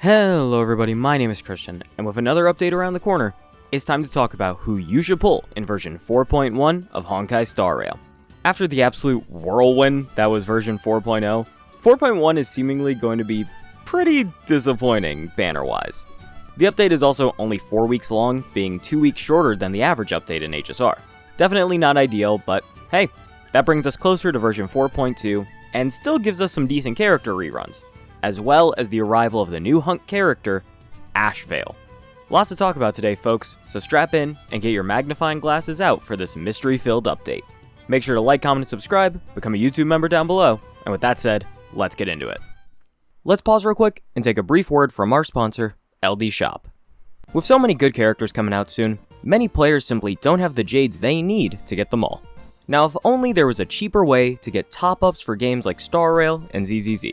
Hello everybody, my name is Christian, and with another update around the corner, it's time to talk about who you should pull in version 4.1 of Honkai Star Rail. After the absolute whirlwind that was version 4.0, 4.1 is seemingly going to be pretty disappointing banner-wise. The update is also only 4 weeks long, being 2 weeks shorter than the average update in HSR. Definitely not ideal, but hey, that brings us closer to version 4.2, and still gives us some decent character reruns, as well as the arrival of the new Hunk character, Ashvail. Lots to talk about today, folks, so strap in and get your magnifying glasses out for this mystery-filled update. Make sure to like, comment, and subscribe, become a YouTube member down below, and with that said, let's get into it. Let's pause real quick and take a brief word from our sponsor, LD Shop. With so many good characters coming out soon, many players simply don't have the jades they need to get them all. Now, if only there was a cheaper way to get top-ups for games like Star Rail and ZZZ.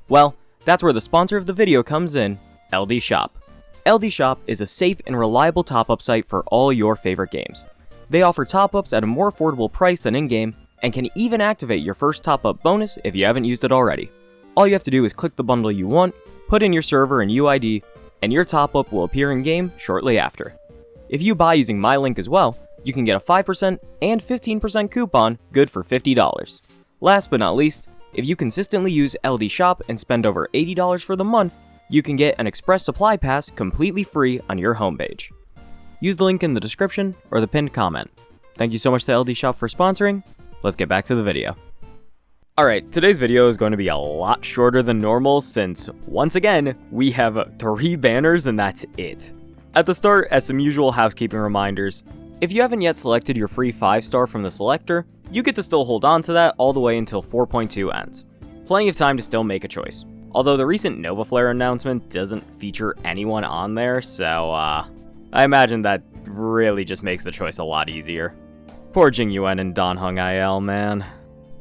Well, that's where the sponsor of the video comes in, LD Shop. LD Shop is a safe and reliable top-up site for all your favorite games. They offer top-ups at a more affordable price than in-game, and can even activate your first top-up bonus if you haven't used it already. All you have to do is click the bundle you want, put in your server and UID, and your top-up will appear in-game shortly after. If you buy using my link as well, you can get a 5% and 15% coupon good for $50. Last but not least, if you consistently use LD Shop and spend over $80 for the month, you can get an express supply pass completely free on your homepage. Use the link in the description or the pinned comment. Thank you so much to LD Shop for sponsoring. Let's get back to the video. Alright, today's video is going to be a lot shorter than normal since, once again, we have 3 banners and that's it. At the start, as some usual housekeeping reminders, if you haven't yet selected your free 5-star from the selector, you get to still hold on to that all the way until 4.2 ends. Plenty of time to still make a choice. Although the recent Nova Flare announcement doesn't feature anyone on there, so I imagine that really just makes the choice a lot easier. Poor Jing Yuan and Dan Hung Il, man.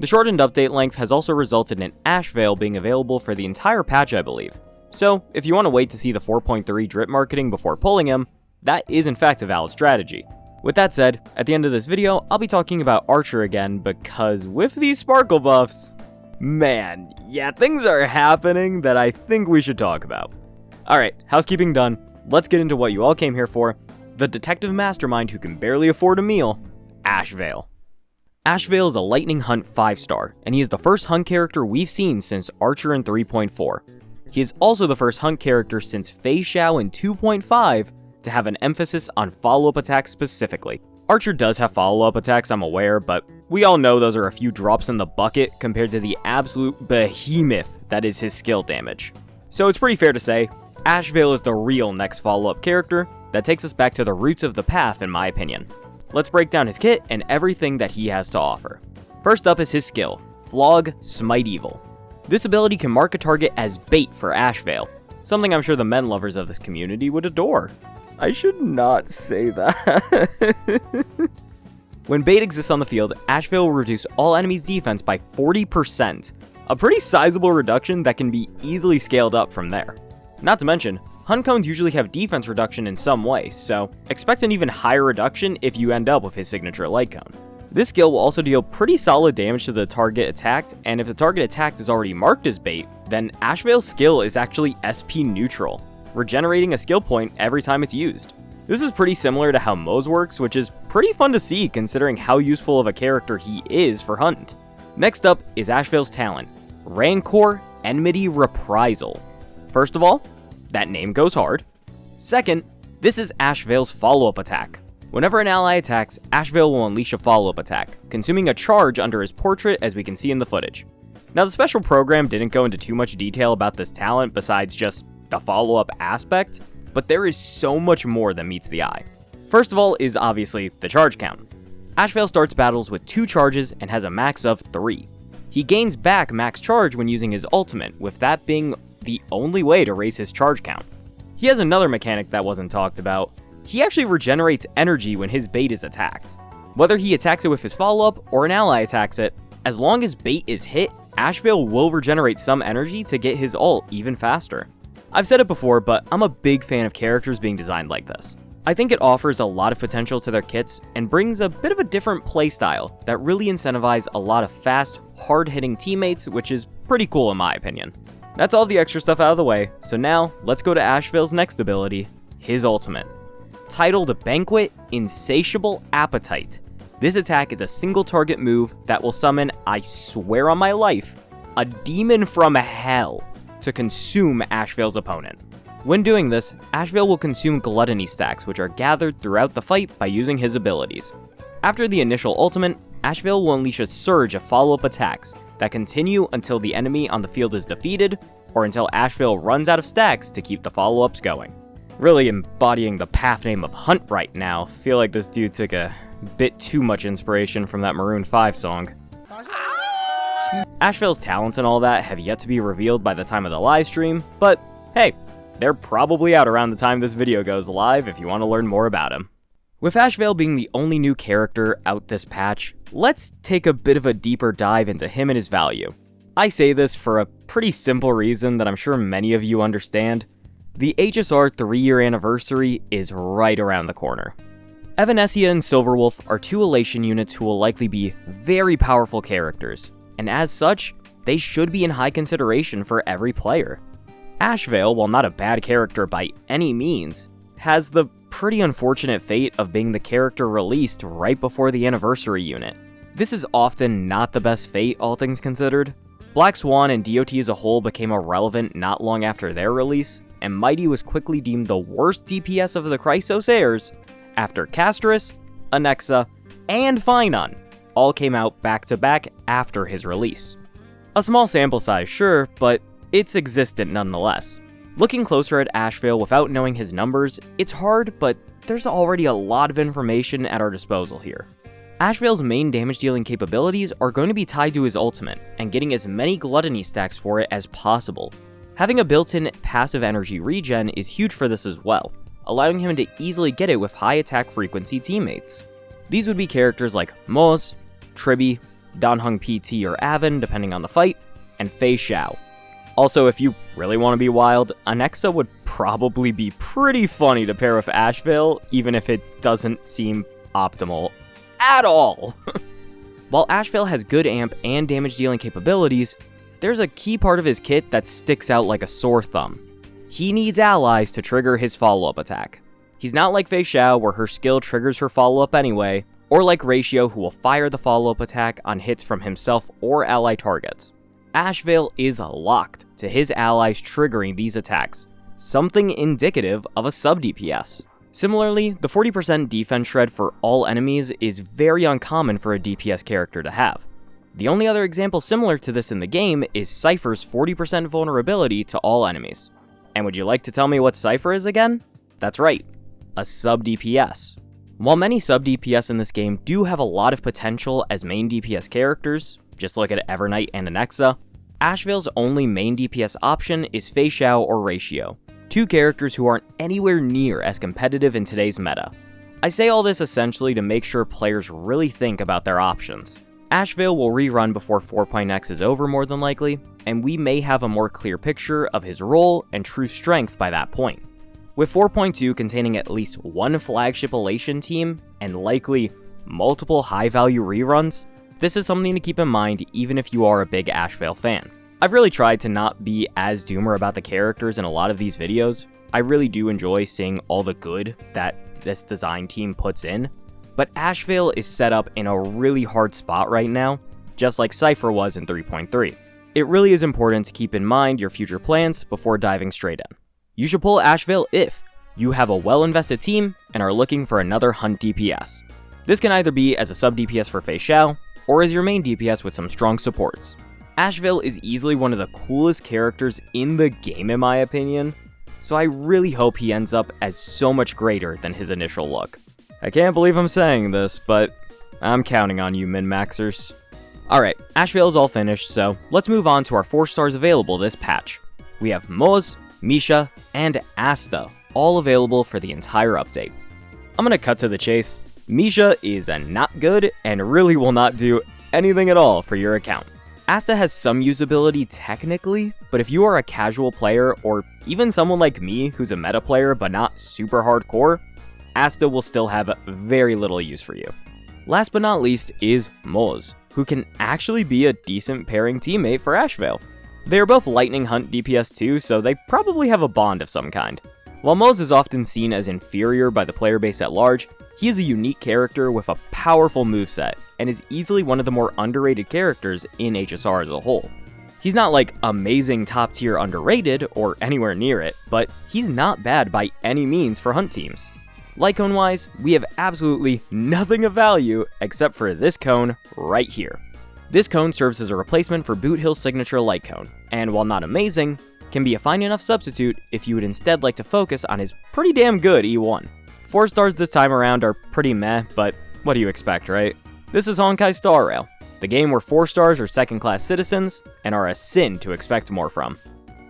The shortened update length has also resulted in Ashvail being available for the entire patch, I believe. So, if you want to wait to see the 4.3 drip marketing before pulling him, that is in fact a valid strategy. With that said, at the end of this video, I'll be talking about Archer again because with these sparkle buffs, man, yeah, things are happening that I think we should talk about. Alright, housekeeping done, let's get into what you all came here for, the detective mastermind who can barely afford a meal, Ashvail. Ashvail is a lightning hunt 5-star, and he is the first hunt character we've seen since Archer in 3.4. He is also the first hunt character since Fei Xiao in 2.5 to have an emphasis on follow-up attacks specifically. Archer does have follow-up attacks, I'm aware, but we all know those are a few drops in the bucket compared to the absolute behemoth that is his skill damage. So it's pretty fair to say, Ashvail is the real next follow-up character that takes us back to the roots of the path in my opinion. Let's break down his kit and everything that he has to offer. First up is his skill, Flog Smite Evil. This ability can mark a target as bait for Ashvail, something I'm sure the men lovers of this community would adore. I should not say that. When bait exists on the field, Ashvail will reduce all enemies' defense by 40%, a pretty sizable reduction that can be easily scaled up from there. Not to mention, hunt cones usually have defense reduction in some way, so expect an even higher reduction if you end up with his signature light cone. This skill will also deal pretty solid damage to the target attacked, and if the target attacked is already marked as bait, then Ashvail's skill is actually SP neutral, regenerating a skill point every time it's used. This is pretty similar to how Mo's works, which is pretty fun to see considering how useful of a character he is for Hunt. Next up is Ashvail's talent, Rancor Enmity Reprisal. First of all, that name goes hard. Second, this is Ashvail's follow-up attack. Whenever an ally attacks, Ashvail will unleash a follow-up attack, consuming a charge under his portrait as we can see in the footage. Now the special program didn't go into too much detail about this talent besides just the follow-up aspect, but there is so much more that meets the eye. First of all is obviously the charge count. Ashvail starts battles with 2 charges and has a max of 3. He gains back max charge when using his ultimate, with that being the only way to raise his charge count. He has another mechanic that wasn't talked about. He actually regenerates energy when his bait is attacked. Whether he attacks it with his follow-up or an ally attacks it, as long as bait is hit, Ashvail will regenerate some energy to get his ult even faster. I've said it before, but I'm a big fan of characters being designed like this. I think it offers a lot of potential to their kits and brings a bit of a different playstyle that really incentivizes a lot of fast, hard-hitting teammates, which is pretty cool in my opinion. That's all the extra stuff out of the way, so now let's go to Ashvail's next ability, his ultimate. Titled Banquet Insatiable Appetite. This attack is a single target move that will summon, I swear on my life, a demon from hell to consume Ashvail's opponent. When doing this, Ashvail will consume gluttony stacks, which are gathered throughout the fight by using his abilities. After the initial ultimate, Ashvail will unleash a surge of follow-up attacks that continue until the enemy on the field is defeated, or until Ashvail runs out of stacks to keep the follow-ups going. Really embodying the path name of Hunt right now. Feel like this dude took a bit too much inspiration from that Maroon 5 song. Ashvail's talents and all that have yet to be revealed by the time of the live stream, but hey, they're probably out around the time this video goes live if you want to learn more about him. With Ashvail being the only new character out this patch, let's take a bit of a deeper dive into him and his value. I say this for a pretty simple reason that I'm sure many of you understand. The HSR 3-year anniversary is right around the corner. Evanescence and Silverwolf are two Elation units who will likely be very powerful characters, and as such, they should be in high consideration for every player. Ashvail, while not a bad character by any means, has the pretty unfortunate fate of being the character released right before the anniversary unit. This is often not the best fate, all things considered. Black Swan and DOT as a whole became irrelevant not long after their release, and Mighty was quickly deemed the worst DPS of the Chrysos heirs after Castris, Anexa, and Finon all came out back-to-back after his release. A small sample size, sure, but it's existent nonetheless. Looking closer at Ashvail without knowing his numbers, it's hard, but there's already a lot of information at our disposal here. Ashvail's main damage dealing capabilities are going to be tied to his ultimate, and getting as many gluttony stacks for it as possible. Having a built-in passive energy regen is huge for this as well, allowing him to easily get it with high attack frequency teammates. These would be characters like Moz, Tribby, Danhung PT or Avon depending on the fight, and Fei Xiao. Also, if you really want to be wild, Anexa would probably be pretty funny to pair with Ashvail, even if it doesn't seem optimal at all. While Ashvail has good amp and damage dealing capabilities, there's a key part of his kit that sticks out like a sore thumb. He needs allies to trigger his follow-up attack. He's not like Fei Xiao where her skill triggers her follow-up anyway, or like Ratio who will fire the follow-up attack on hits from himself or ally targets. Ashvail is locked to his allies triggering these attacks, something indicative of a sub-DPS. Similarly, the 40% defense shred for all enemies is very uncommon for a DPS character to have. The only other example similar to this in the game is Cypher's 40% vulnerability to all enemies. And would you like to tell me what Cypher is again? That's right, a sub-DPS. While many sub-DPS in this game do have a lot of potential as main DPS characters, just look at Evernight and Anexa, Ashvail's only main DPS option is Fei Xiao or Ratio, two characters who aren't anywhere near as competitive in today's meta. I say all this essentially to make sure players really think about their options. Ashvail will rerun before 4.x is over more than likely, and we may have a more clear picture of his role and true strength by that point. With 4.2 containing at least one flagship Elation team, and likely multiple high-value reruns, this is something to keep in mind even if you are a big Ashvail fan. I've really tried to not be as doomer about the characters in a lot of these videos. I really do enjoy seeing all the good that this design team puts in, but Ashvail is set up in a really hard spot right now, just like Cypher was in 3.3. It really is important to keep in mind your future plans before diving straight in. You should pull Ashvail if you have a well-invested team and are looking for another Hunt DPS. This can either be as a sub-DPS for Fei Xiao, or as your main DPS with some strong supports. Ashvail is easily one of the coolest characters in the game in my opinion, so I really hope he ends up as so much greater than his initial look. I can't believe I'm saying this, but I'm counting on you min-maxers. Alright, Ashvail is all finished, so let's move on to our 4 stars available this patch. We have Moz, Misha, and Asta, all available for the entire update. I'm gonna cut to the chase. Misha is not good and really will not do anything at all for your account. Asta has some usability technically, but if you are a casual player or even someone like me who's a meta player but not super hardcore, Asta will still have very little use for you. Last but not least is Moz, who can actually be a decent pairing teammate for Ashvail. They are both lightning hunt DPS too, so they probably have a bond of some kind. While Moz is often seen as inferior by the player base at large, he is a unique character with a powerful moveset, and is easily one of the more underrated characters in HSR as a whole. He's not like amazing top tier underrated or anywhere near it, but he's not bad by any means for hunt teams. Light cone wise, we have absolutely nothing of value except for this cone right here. This cone serves as a replacement for Bootill's signature light cone, and while not amazing, can be a fine enough substitute if you would instead like to focus on his pretty damn good E1. 4 stars this time around are pretty meh, but what do you expect, right? This is Honkai Star Rail, the game where 4 stars are second-class citizens and are a sin to expect more from.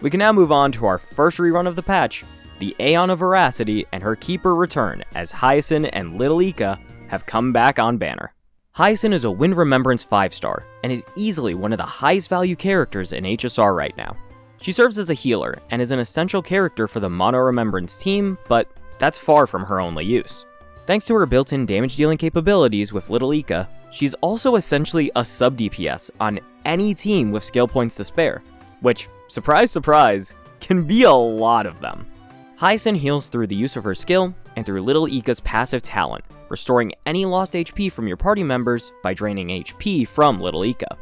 We can now move on to our first rerun of the patch. The Aeon of Veracity and her keeper return as Heisen and Little Ika have come back on banner. Heisen is a Wind Remembrance 5-star and is easily one of the highest value characters in HSR right now. She serves as a healer and is an essential character for the Mono Remembrance team, but that's far from her only use. Thanks to her built-in damage dealing capabilities with Little Ika, she's also essentially a sub DPS on any team with skill points to spare, which, surprise surprise, can be a lot of them. Heisen heals through the use of her skill and through Little Ika's passive talent, restoring any lost HP from your party members by draining HP from Little Ika.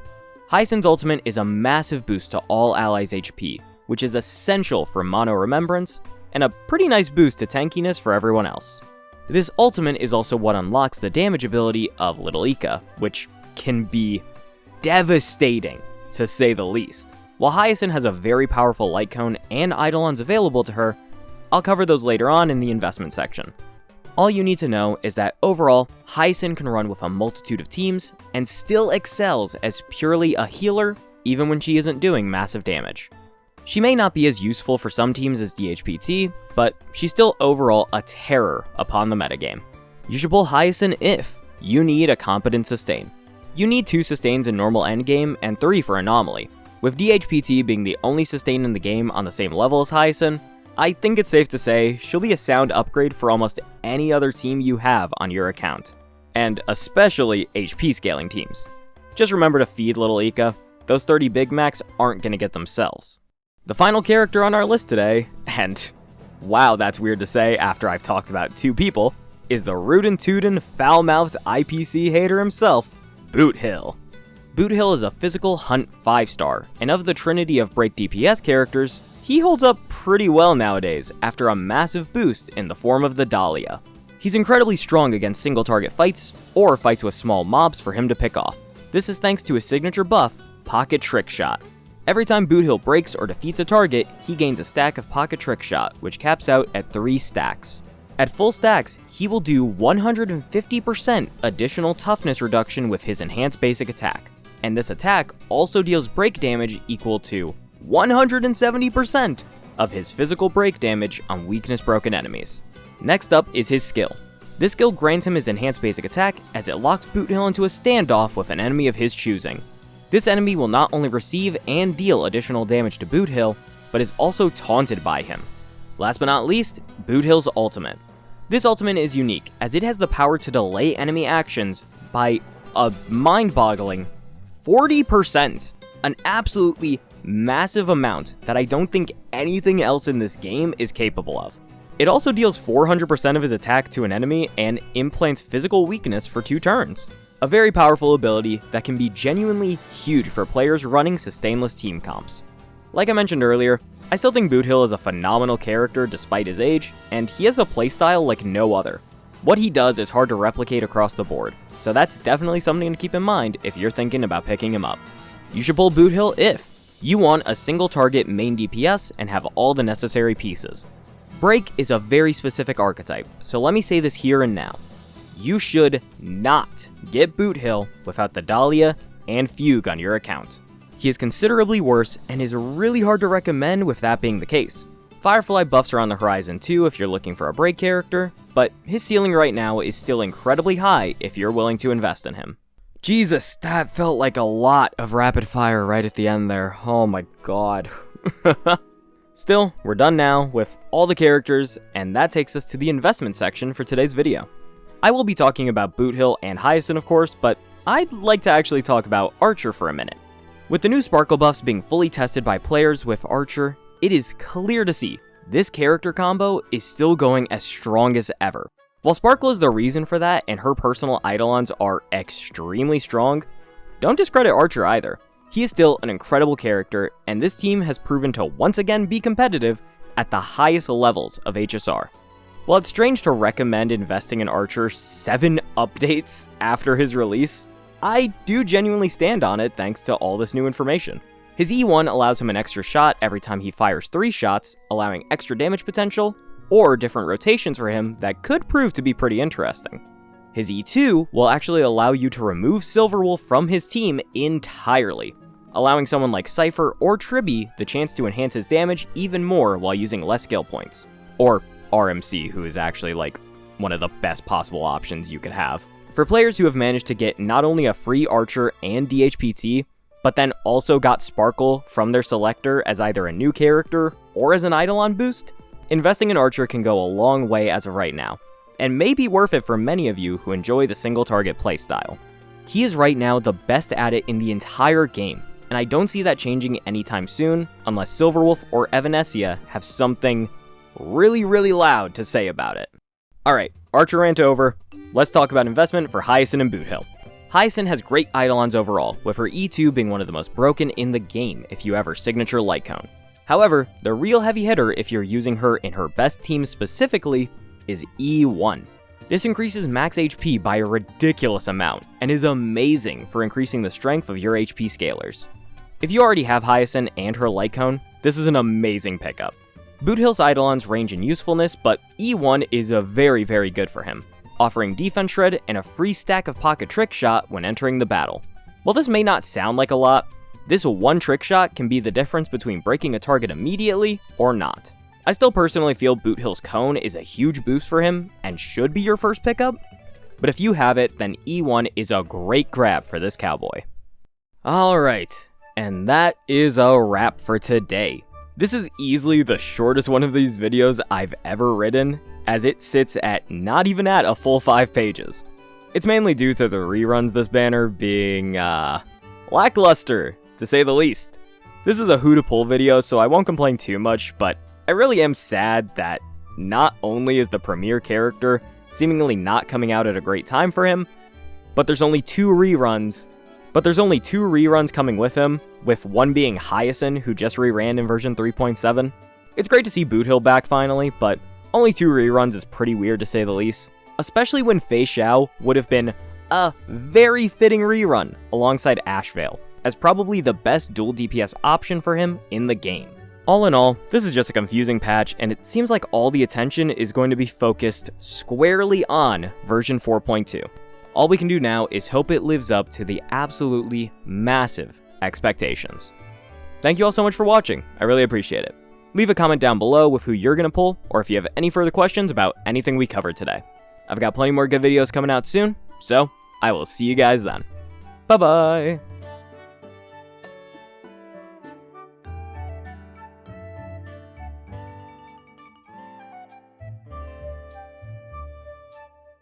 Heisen's ultimate is a massive boost to all allies' HP, which is essential for Mono Remembrance, and a pretty nice boost to tankiness for everyone else. This ultimate is also what unlocks the damage ability of Little Ika, which can be devastating, to say the least. While Heisen has a very powerful light cone and eidolons available to her, I'll cover those later on in the investment section. All you need to know is that overall, Heisen can run with a multitude of teams and still excels as purely a healer even when she isn't doing massive damage. She may not be as useful for some teams as HSR, but she's still overall a terror upon the metagame. You should pull Heisen if you need a competent sustain. You need 2 sustains in normal endgame and 3 for anomaly. With HSR being the only sustain in the game on the same level as Heisen, I think it's safe to say she'll be a sound upgrade for almost any other team you have on your account, and especially HP scaling teams. Just remember to feed Little Ika, those 30 Big Macs aren't gonna get themselves. The final character on our list today, and wow, that's weird to say after I've talked about 2 people, is the rootin' tootin' foul-mouthed IPC hater himself, Bootill. Bootill is a physical hunt 5-star, and of the trinity of break DPS characters, he holds up pretty well nowadays after a massive boost in the form of the Dahlia. He's incredibly strong against single target fights, or fights with small mobs for him to pick off. This is thanks to his signature buff, Pocket Trick Shot. Every time Bootill breaks or defeats a target, he gains a stack of Pocket Trick Shot, which caps out at 3 stacks. At full stacks, he will do 150% additional toughness reduction with his enhanced basic attack, and this attack also deals break damage equal to 170% of his physical break damage on weakness broken enemies. Next up is his skill. This skill grants him his enhanced basic attack as it locks Bootill into a standoff with an enemy of his choosing. This enemy will not only receive and deal additional damage to Bootill, but is also taunted by him. Last but not least, Bootill's ultimate. This ultimate is unique as it has the power to delay enemy actions by a mind-boggling 40%. An absolutely massive amount that I don't think anything else in this game is capable of. It also deals 400% of his attack to an enemy and implants physical weakness for 2 turns. A very powerful ability that can be genuinely huge for players running sustainless team comps. Like I mentioned earlier, I still think Bootill is a phenomenal character despite his age, and he has a playstyle like no other. What he does is hard to replicate across the board, so that's definitely something to keep in mind if you're thinking about picking him up. You should pull Bootill if you want a single target main DPS and have all the necessary pieces. Break is a very specific archetype, so let me say this here and now. You should not get Bootill without the Dahlia and Fugue on your account. He is considerably worse and is really hard to recommend with that being the case. Firefly buffs are on the horizon too if you're looking for a break character, but his ceiling right now is still incredibly high if you're willing to invest in him. Jesus, that felt like a lot of rapid fire right at the end there. Oh my god. Still, we're done now with all the characters, and that takes us to the investment section for today's video. I will be talking about Bootill and Heisen, of course, but I'd like to actually talk about Archer for a minute. With the new sparkle buffs being fully tested by players with Archer, it is clear to see this character combo is still going as strong as ever. While Sparkle is the reason for that and her personal eidolons are extremely strong, don't discredit Archer either. He is still an incredible character, and this team has proven to once again be competitive at the highest levels of HSR. While it's strange to recommend investing in Archer 7 updates after his release, I do genuinely stand on it thanks to all this new information. His E1 allows him an extra shot every time he fires 3 shots, allowing extra damage potential, or different rotations for him that could prove to be pretty interesting. His E2 will actually allow you to remove Silverwolf from his team entirely, allowing someone like Cypher or Tribby the chance to enhance his damage even more while using less skill points. Or RMC, who is actually like one of the best possible options you could have. For players who have managed to get not only a free Archer and DHPT, but then also got Sparkle from their selector as either a new character or as an Eidolon boost, investing in Archer can go a long way as of right now, and may be worth it for many of you who enjoy the single target playstyle. He is right now the best at it in the entire game, and I don't see that changing anytime soon unless Silverwolf or Evanescence have something really loud to say about it. Alright, Archer rant over, let's talk about investment for Heisen and Bootill. Heisen has great eidolons overall, with her E2 being one of the most broken in the game if you have her signature light cone. However, the real heavy hitter if you're using her in her best team specifically is E1. This increases max HP by a ridiculous amount, and is amazing for increasing the strength of your HP scalers. If you already have Heisen and her light cone, this is an amazing pickup. Bootill's eidolons range in usefulness, but E1 is a very good for him, offering defense shred and a free stack of pocket trick shot when entering the battle. While this may not sound like a lot, this one trick shot can be the difference between breaking a target immediately or not. I still personally feel Bootill's cone is a huge boost for him and should be your first pickup, but if you have it, then E1 is a great grab for this cowboy. Alright, and that is a wrap for today. This is easily the shortest one of these videos I've ever written, as it sits at not even at a full 5 pages. It's mainly due to the reruns this banner being, lackluster, to say the least. This is a who to pull video, so I won't complain too much, but I really am sad that not only is the premier character seemingly not coming out at a great time for him, but there's only 2 reruns coming with him, with one being Heisen, who just reran in version 3.7. It's great to see Bootill back finally, but only 2 reruns is pretty weird to say the least, especially when Fei Xiao would have been a very fitting rerun alongside Ashvail, as probably the best dual DPS option for him in the game. All in all, this is just a confusing patch, and it seems like all the attention is going to be focused squarely on version 4.2. All we can do now is hope it lives up to the absolutely massive expectations. Thank you all so much for watching, I really appreciate it. Leave a comment down below with who you're gonna pull, or if you have any further questions about anything we covered today. I've got plenty more good videos coming out soon, so I will see you guys then. Bye bye!